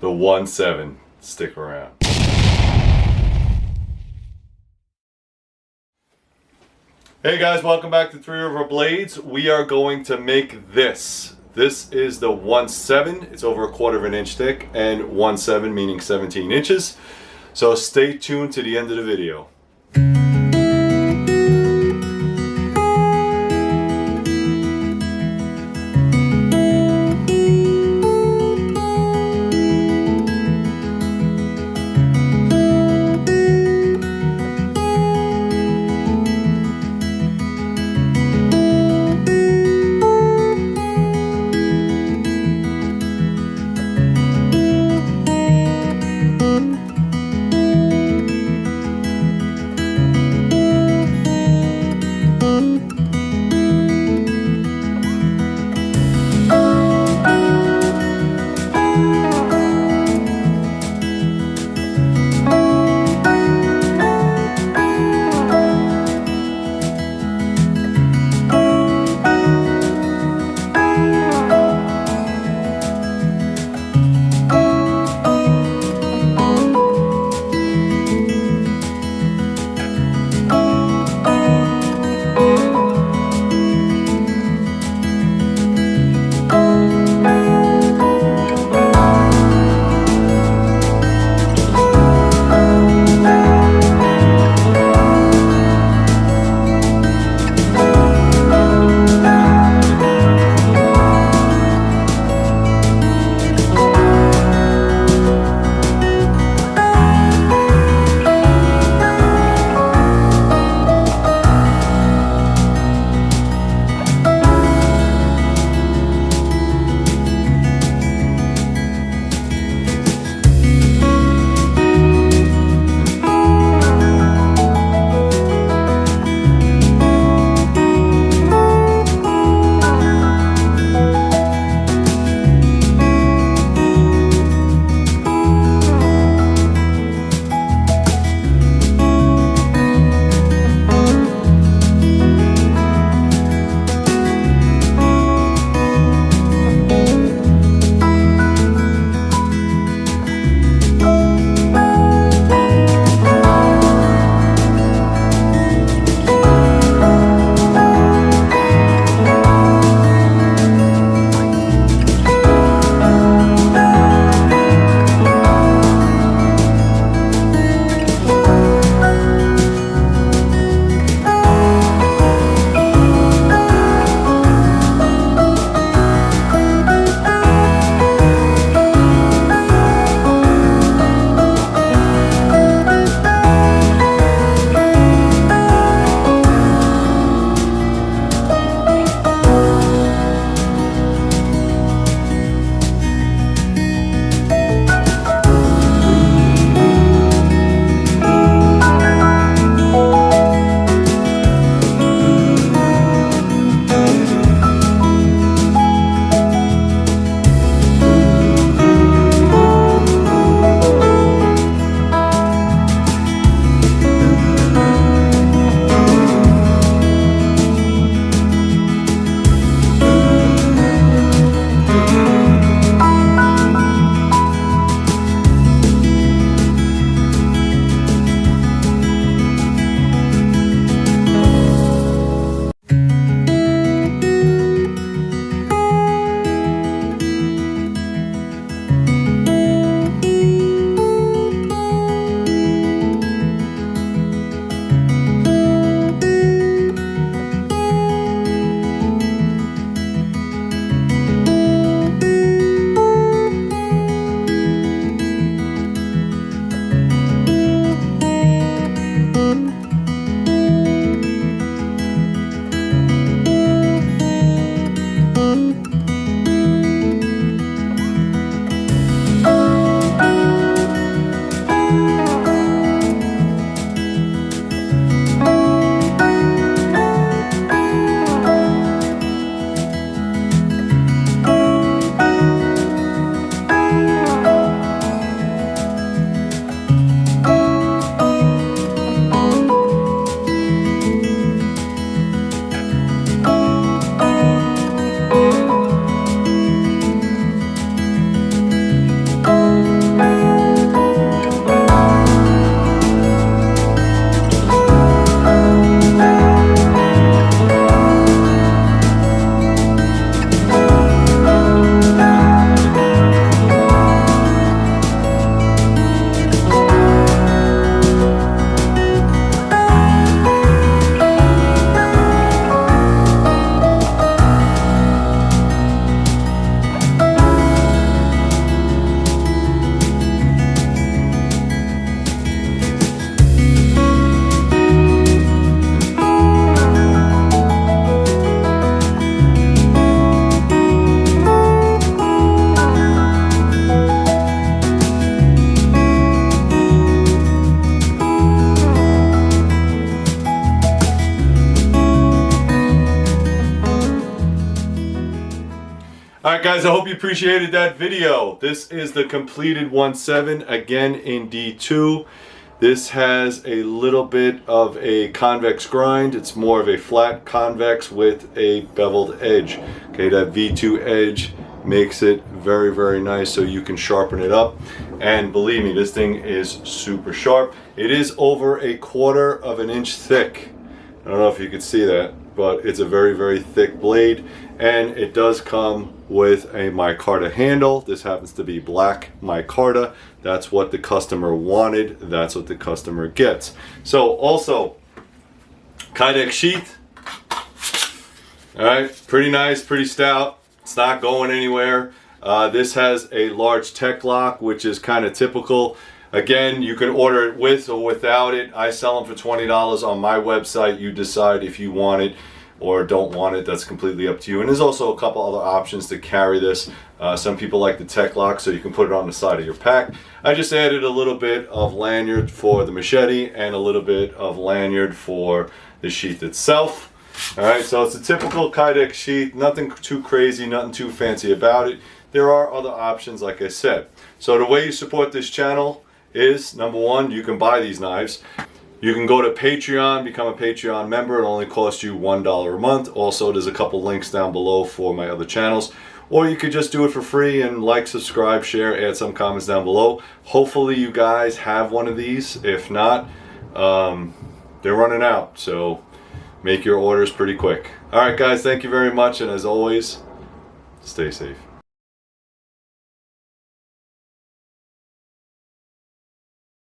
The 1/7. Stick around. Hey guys, welcome back to Three River Blades. We are going to make this. This is the 1/7. It's over 1/4 of an inch thick, and 1/7 meaning 17 inches. So stay tuned to the end of the video. guys, I hope you appreciated that video. This is the completed 1.7, again in D2. This has a little bit of a convex grind. It's more of a flat convex with a beveled edge. Okay, that V2 edge makes it very, very nice so you can sharpen it up. And believe me, this thing is super sharp. It is over 1/4 inch thick. I don't know if you can see that, but it's a very, very thick blade. And it does come with a micarta handle. This happens to be black micarta. That's what the customer wanted. That's what the customer gets. So also, Kydex sheath. All right, pretty nice, pretty stout. It's not going anywhere. This has a large tech lock, which is kind of typical. Again, you can order it with or without it. I sell them for $20 on my website. You decide if you want it or don't want it. That's completely up to you. And there's also a couple other options to carry this. Some people like the tech lock, so you can put it on the side of your pack. I just added a little bit of lanyard for the machete and a little bit of lanyard for the sheath itself. All right, so it's a typical Kydex sheath, nothing too crazy, nothing too fancy about it. There are other options, like I said. So the way you support this channel is, number one, you can buy these knives. You can go to Patreon, become a Patreon member. It only costs you $1 a month. Also, there's a couple links down below for my other channels. Or you could just do it for free and like, subscribe, share, add some comments down below. Hopefully you guys have one of these. If not, they're running out. So make your orders pretty quick. All right, guys, thank you very much. And as always, stay safe.